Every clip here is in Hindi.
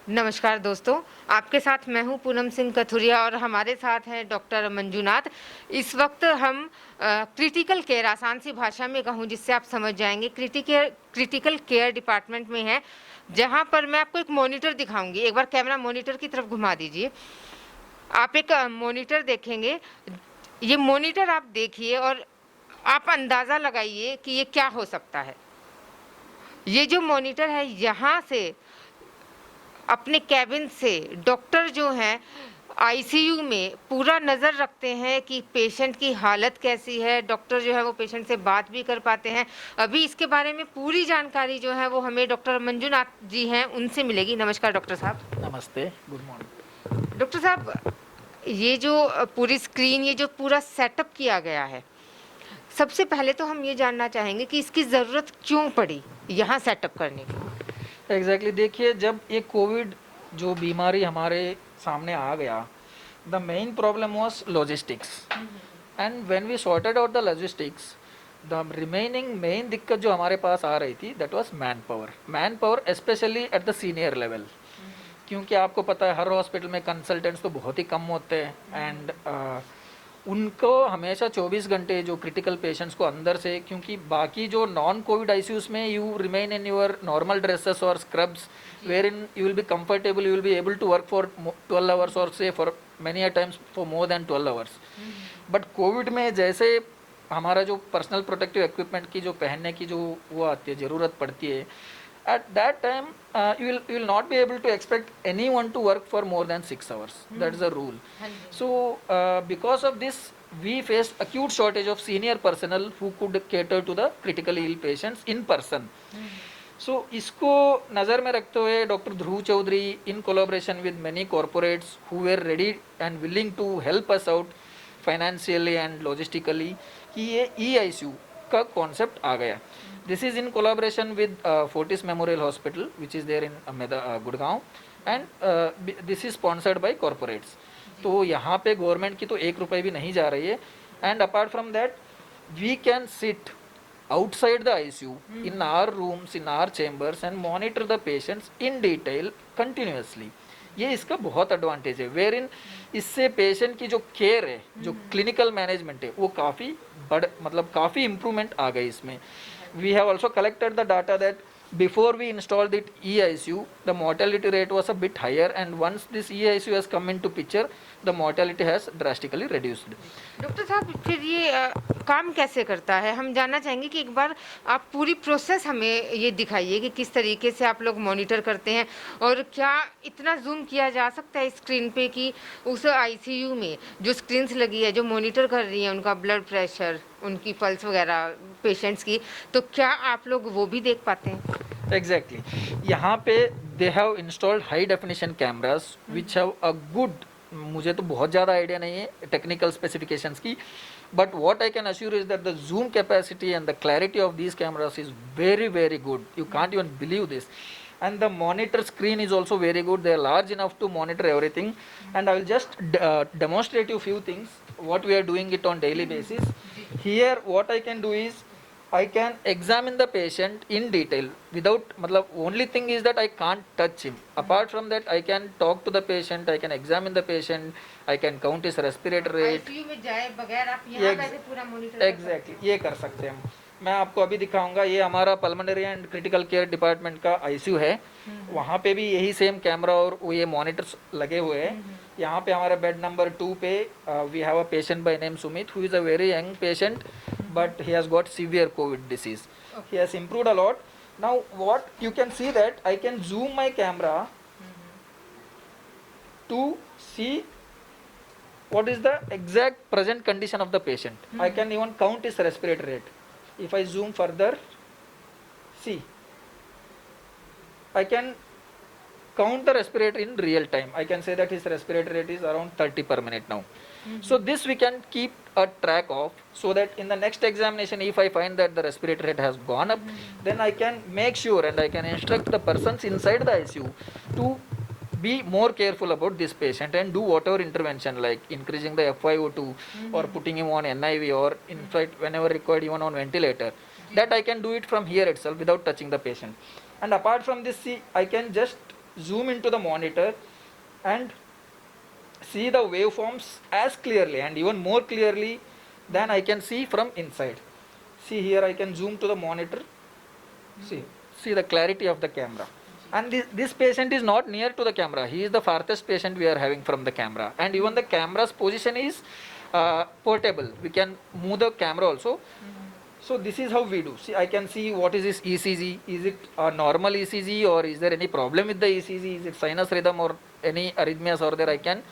नमस्कार दोस्तों, आपके साथ मैं हूं पूनम सिंह कथुरिया और हमारे साथ हैं डॉक्टर मंजुनाथ। इस वक्त हम क्रिटिकल केयर, आसान सी भाषा में कहूं जिससे आप समझ जाएंगे, क्रिटिकल केयर डिपार्टमेंट में है, जहां पर मैं आपको एक मॉनिटर दिखाऊंगी। एक बार कैमरा मॉनिटर की तरफ घुमा दीजिए। आप एक मॉनिटर देखेंगे। ये मॉनिटर आप देखिए और आप अंदाज़ा लगाइए कि ये क्या हो सकता है। ये जो मॉनिटर है, यहाँ से अपने कैबिन से डॉक्टर जो हैं आईसीयू में पूरा नज़र रखते हैं कि पेशेंट की हालत कैसी है। डॉक्टर जो है वो पेशेंट से बात भी कर पाते हैं। अभी इसके बारे में पूरी जानकारी जो है वो हमें डॉक्टर मंजुनाथ जी हैं उनसे मिलेगी। नमस्कार डॉक्टर साहब। नमस्ते, गुड मॉर्निंग। डॉक्टर साहब, ये जो पूरी स्क्रीन, ये जो पूरा सेटअप किया गया है, सबसे पहले तो हम ये जानना चाहेंगे कि इसकी ज़रूरत क्यों पड़ी यहाँ सेटअप करने की। एग्जैक्टली देखिए, जब ये कोविड जो बीमारी हमारे सामने आ गया, the main problem was logistics, and when we sorted out the logistics, the remaining main दिक्कत जो हमारे पास आ रही थी that was manpower specially at the senior level. क्योंकि आपको पता है हर हॉस्पिटल में कंसल्टेंट्स तो बहुत ही कम होते हैं, एंड उनको हमेशा 24 घंटे जो क्रिटिकल पेशेंट्स को अंदर से, क्योंकि बाकी जो नॉन कोविड आईसीयूज में you remain in your normal dresses और scrubs were in you will be comfortable, you will be able to work for 12 hours और say for many a times for more than 12 hours. But Covid में जैसे हमारा जो पर्सनल प्रोटेक्टिव इक्विपमेंट की जो पहनने की जो वो आती है, ज़रूरत पड़ती है, at that time you will not be able to expect anyone to work for more than 6 hours. That is the rule. So because of this we faced acute shortage of senior personnel who could cater to the critically ill patients in person. So इसको नज़र में रखते हुए doctor Dhruv Chaudhary in collaboration with many corporates who were ready and willing to help us out financially and logistically कि ये EICU का कॉन्सेप्ट आ गया. This is in collaboration with Fortis Memorial Hospital, which is there in Gurgaon, and this is sponsored by corporates. तो यहाँ पे गवर्नमेंट की तो 1 रुपये भी नहीं जा रही है, and apart from that we can sit outside the ICU in our rooms, in our chambers and monitor the patients in detail continuously. ये इसका बहुत एडवांटेज है, वेर इन इससे पेशेंट की जो केयर है, जो क्लिनिकल मैनेजमेंट है, वो काफ़ी मतलब काफ़ी इम्प्रूवमेंट आ गई इसमें. We have also collected the data that before we installed the EICU, the mortality rate was a bit higher, and once this EICU has come into picture, the mortality has drastically reduced. Doctor साहब, फिर ये काम कैसे करता है? हम जानना चाहेंगे कि एक बार आप पूरी प्रोसेस हमें ये दिखाइए कि किस तरीके से आप लोग मॉनिटर करते हैं, और क्या इतना जूम किया जा सकता है स्क्रीन पे कि उस आईसीयू में जो स्क्रीन्स लगी है, जो मॉनिटर कर रही है उनका ब्लड प्रेशर, उनकी पल्स वगैरह पेशेंट्स की, तो क्या आप लोग वो भी देख पाते हैं? Exactly. यहाँ पे they have installed high definition cameras which have a good, मुझे तो बहुत ज़्यादा आइडिया नहीं है टेक्निकल स्पेसिफिकेशंस की, but what I can assure is that the zoom capacity and the clarity of these cameras is very very good. You can't even believe this. And the monitor screen is also very good. They are large enough to monitor everything. And I will just demonstrate you few things what we are doing it on daily basis. Here what I can do is I can examine the patient in detail without, मतलब only thing is that I can't touch him. Apart from that I can talk to the patient, I can examine the patient, I can count his respiratory rate. ICU में जाए बगैर आप यहाँ कैसे पूरा मॉनिटर? एग्जैक्टली ये कर सकते हैं हम. मैं आपको अभी दिखाऊंगा, ये हमारा pulmonary and critical care department का आईसीयू है. वहाँ पे भी यही सेम कैमरा और ये मॉनिटर्स लगे हुए हैं. यहाँ पे हमारे बेड नंबर 2 पे we have a patient by name Sumit who is a very young patient, but he has got severe COVID disease. He has improved a lot. Now what you can see that I can zoom my camera to see what is the exact present condition of the patient. I can even count his respiratory rate. If I zoom further, see, I can count the respiratory in real time. I can say that his respiratory rate is around 30 per minute now. So this we can keep a track of, so that in the next examination if I find that the respiratory rate has gone up, then I can make sure and I can instruct the persons inside the ICU to be more careful about this patient and do whatever intervention like increasing the FiO2 or putting him on NIV, or in fact whenever required even on ventilator. That I can do it from here itself without touching the patient. And apart from this, see, I can just zoom into the monitor and see the waveforms as clearly and even more clearly than I can see from inside. See here, I can zoom to the monitor. See the clarity of the camera. And this patient is not near to the camera. He is the farthest patient we are having from the camera. And even the camera's position is portable. We can move the camera also. So this is how we do. See, I can see what is this ECG. Is it a normal ECG or is there any problem with the ECG? Is it sinus rhythm or any arrhythmias or there? I can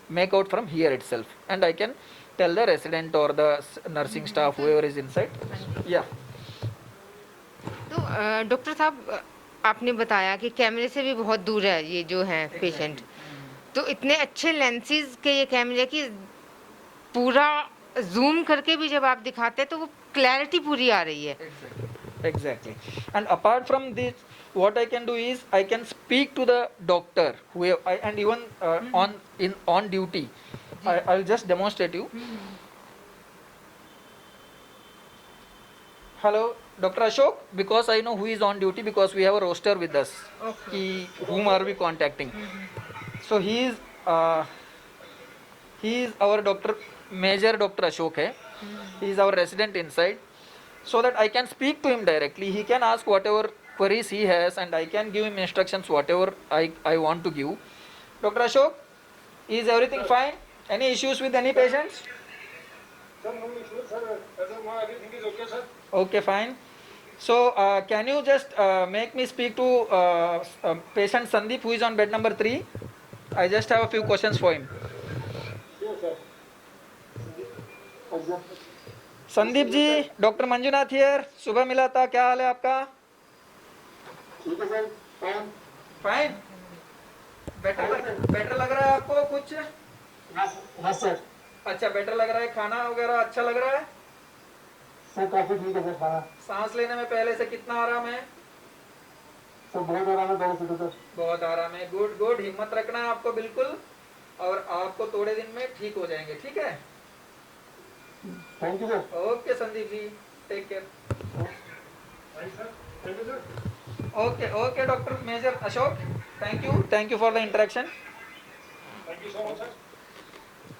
make out from here itself. And I can tell the resident or the nursing staff, whoever is inside. Yeah. तो डॉक्टर साहब आपने बताया कि कैमरे से भी बहुत दूर है ये जो है पेशेंट, तो इतने अच्छे लेंसेज के ये कैमरे की पूरा जूम करके भी जब आप दिखाते हैं तो वो क्लैरिटी पूरी आ रही है. Exactly. And apart from this, what I can do is I can speak to the doctor and even on duty. I'll just demonstrate you. Hello, Dr. Ashok, because I know who is on duty because we have a roster with us. Okay. Whom are we contacting? So he is our doctor, Major Dr. Ashok hai. He is our resident inside. So that I can speak to him directly. He can ask whatever queries he has and I can give him instructions whatever I want to give. Dr. Ashok, is everything fine? Any issues with any patients? Sir, no issue, sir. As of now, everything is okay, sir. Okay, fine. So, can you just make me speak to patient Sandeep who is on bed number 3? I just have a few questions for him. Sure, sir. Sandeep ji, doctor Manjunath here. सुबह मिला था, क्या हाल है आपका? ठीक है सर. फाइन. फाइन. बेटर लग रहा है आपको कुछ? हाँ सर. अच्छा, बेटर लग रहा है. खाना वगैरह अच्छा लग रहा है? सर काफी ठीक है सर खाना. सांस लेने में पहले से कितना आराम है? सर बहुत आराम है पहले से तो सर. बहुत आराम है. Good good. हिम्मत रखना है आपको बिल्कुल, और आपको थोड़े दिन में ठीक हो जाएंगे. ठीक है? Thank you sir. Okay Sandeep ji, take care. Thank you sir. Okay, okay, Dr. Major Ashok. Thank you for the interaction. Thank you so much, sir.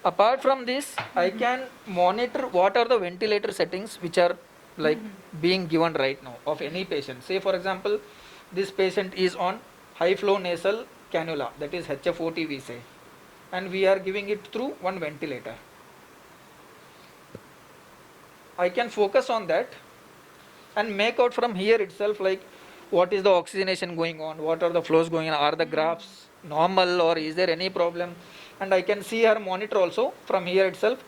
Apart from this, I can monitor what are the ventilator settings which are like being given right now of any patient. Say for example, this patient is on high flow nasal cannula, that is HFOT we say, and we are giving it through one ventilator. I can focus on that and make out from here itself like what is the oxygenation going on, what are the flows going on, are the graphs normal or is there any problem, and I can see her monitor also from here itself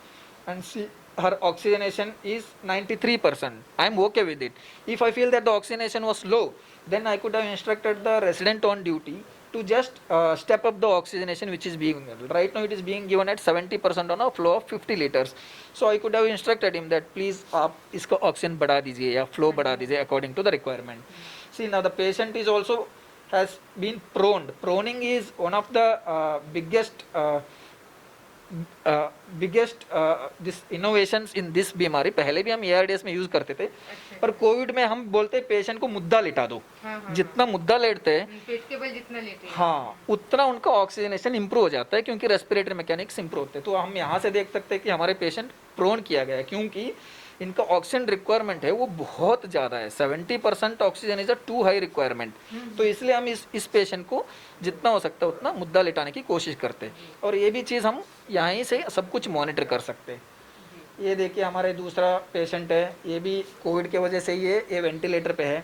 and see her oxygenation is 93%. I am okay with it. If I feel that the oxygenation was low, then I could have instructed the resident on duty to just step up the oxygenation which is being given. Right now it is being given at 70% on a flow of 50 liters. So I could have instructed him that please आप इसका oxygen बढ़ा दीजिए या flow बढ़ा दीजिए according to the requirement. See, now the patient is also has been proned. Proning is one of the biggest this innovations in this बीमारी. पहले भी हम ARDS में यूज करते थे, पर कोविड में हम बोलते पेशेंट को मुद्दा लिटा दो. जितना मुद्दा लेटते हैं, पेट के बल जितना लेते हैं, हाँ, उतना उनका ऑक्सीजनेशन इंप्रूव हो जाता है क्योंकि रेस्पिरेटरी मैकेनिक्स इंप्रूव होते हैं. तो हम यहाँ से देख सकते हैं कि हमारे पेशेंट प्रोन किया गया है क्योंकि इनका ऑक्सीजन रिक्वायरमेंट है वो बहुत ज़्यादा है. 70% oxygen is a too high requirement. तो इसलिए हम इस पेशेंट को जितना हो सकता है उतना मुद्दा लिटाने की कोशिश करते हैं. और ये भी चीज़ हम यहीं से सब कुछ मॉनिटर कर सकते हैं. ये देखिए हमारे दूसरा पेशेंट है, ये भी कोविड के वजह से ये वेंटिलेटर पे है.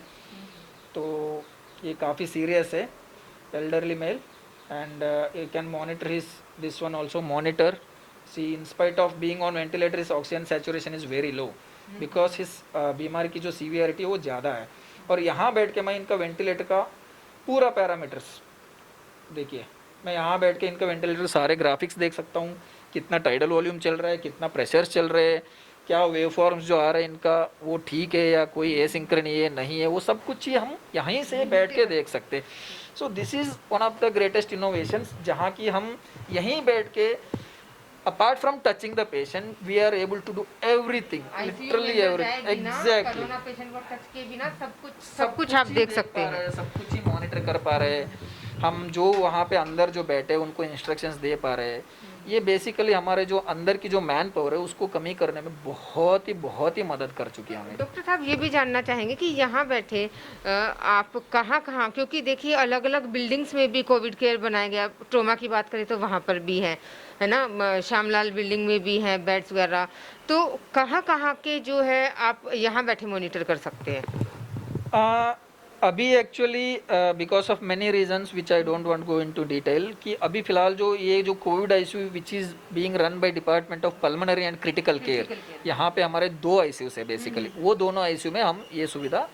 तो ये काफ़ी सीरियस है, elderly male, and you can monitor his this one also monitor. See, in spite of being on ventilator, his oxygen saturation is very low because his बीमारी की जो सीवियरिटी है वो ज़्यादा है. और यहाँ बैठ के मैं इनका वेंटिलेटर का पूरा पैरामीटर्स देखिए, मैं यहाँ बैठ के इनका वेंटिलेटर सारे ग्राफिक्स देख सकता हूँ. कितना टाइडल वॉल्यूम चल रहा है, कितना प्रेशर चल रहे हैं, क्या वेव फॉर्म्स जो आ रहे हैं इनका वो ठीक है या कोई एसिंक्रोनी है नहीं है, वो सब कुछ ही हम यहीं से बैठ के देख सकते हैं. So this is one of the greatest innovations जहाँ की हम यहीं बैठ के apart from touching the patient, we are able to do everything, literally everything. Exactly. Corona patient को टच किए बिना सब कुछ आप देख सकते हैं. सब कुछ ही मॉनिटर कर पा रहे हैं. हम जो वहाँ पे अंदर जो बैठे उनको इंस्ट्रक्शंस दे पा रहे हैं, ये बेसिकली हमारे जो अंदर की जो मैन पावर है उसको कमी करने में बहुत ही मदद कर चुकी है हमें। डॉक्टर साहब ये भी जानना चाहेंगे कि यहाँ बैठे आप कहाँ कहाँ, क्योंकि देखिए अलग अलग बिल्डिंग्स में भी कोविड केयर बनाया गया, ट्रोमा की बात करें तो वहाँ पर भी है ना, श्यामलाल बिल्डिंग में भी हैं बेड्स वगैरह, तो कहाँ कहाँ के जो है आप यहाँ बैठे मॉनिटर कर सकते हैं? अभी actually because of many reasons which I don't want go into detail, कि अभी फिलहाल जो ये जो Covid ICU which is being run by department of pulmonary and critical care, यहाँ पे हमारे 2 आईसीयूज है बेसिकली, वो दोनों आईसीयू में हम ये सुविधा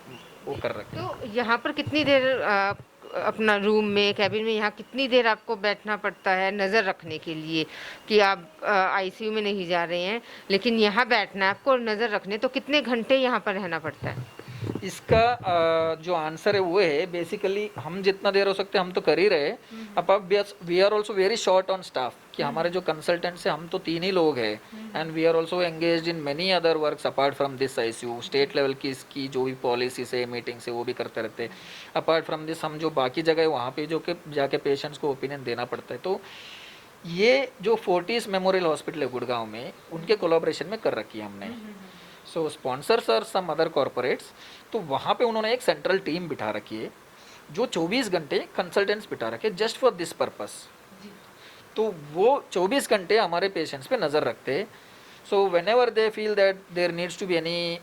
वो कर रखे हैं। तो यहाँ पर कितनी देर अपना रूम में कैबिन में यहाँ कितनी देर आपको बैठना पड़ता है नज़र रखने के लिए कि आप आईसीयू में नहीं जा रहे हैं लेकिन यहाँ बैठना है आपको और नज़र रखने, तो कितने घंटे यहाँ पर रहना पड़ता है? इसका जो आंसर है वो है बेसिकली हम जितना देर हो सकते हैं हम तो कर ही रहे। अब we are also very short on staff, कि हमारे जो कंसल्टेंट्स हैं हम तो 3 ही लोग हैं, and we are also engaged in many other works apart from this ICU. State level की इसकी जो भी पॉलिसीज है, मीटिंग्स है, वो भी करते रहते हैं। अपार्ट फ्रॉम दिस हम जो बाकी जगह है वहाँ पे जो कि जाके पेशेंट्स को ओपिनियन देना पड़ता है। तो ये जो फोर्टिस मेमोरियल हॉस्पिटल है गुड़गांव में, उनके कोलैबोरेशन में कर रखी है हमने। So sponsors are some other corporates, तो वहाँ पे उन्होंने एक सेंट्रल टीम बिठा रखी है जो 24 घंटे कंसल्टेंट्स बिठा रखे जस्ट फॉर दिस पर्पस। तो वो 24 घंटे हमारे पेशेंट्स पे नज़र रखते हैं। So whenever they feel that there needs to be any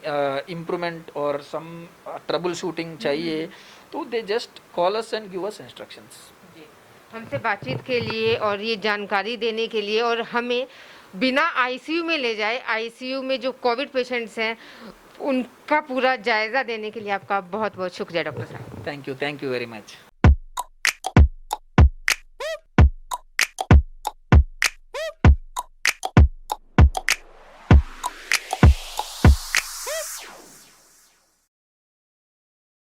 improvement और सम ट्रबल शूटिंग चाहिए, तो they just call us and give us instructions. हमसे बातचीत के लिए और ये जानकारी देने के लिए, और हमें बिना आईसीयू में ले जाए, आईसीयू में जो कोविड पेशेंट्स हैं उनका पूरा जायज़ा देने के लिए आपका बहुत बहुत शुक्रिया डॉक्टर साहब। Thank you very much.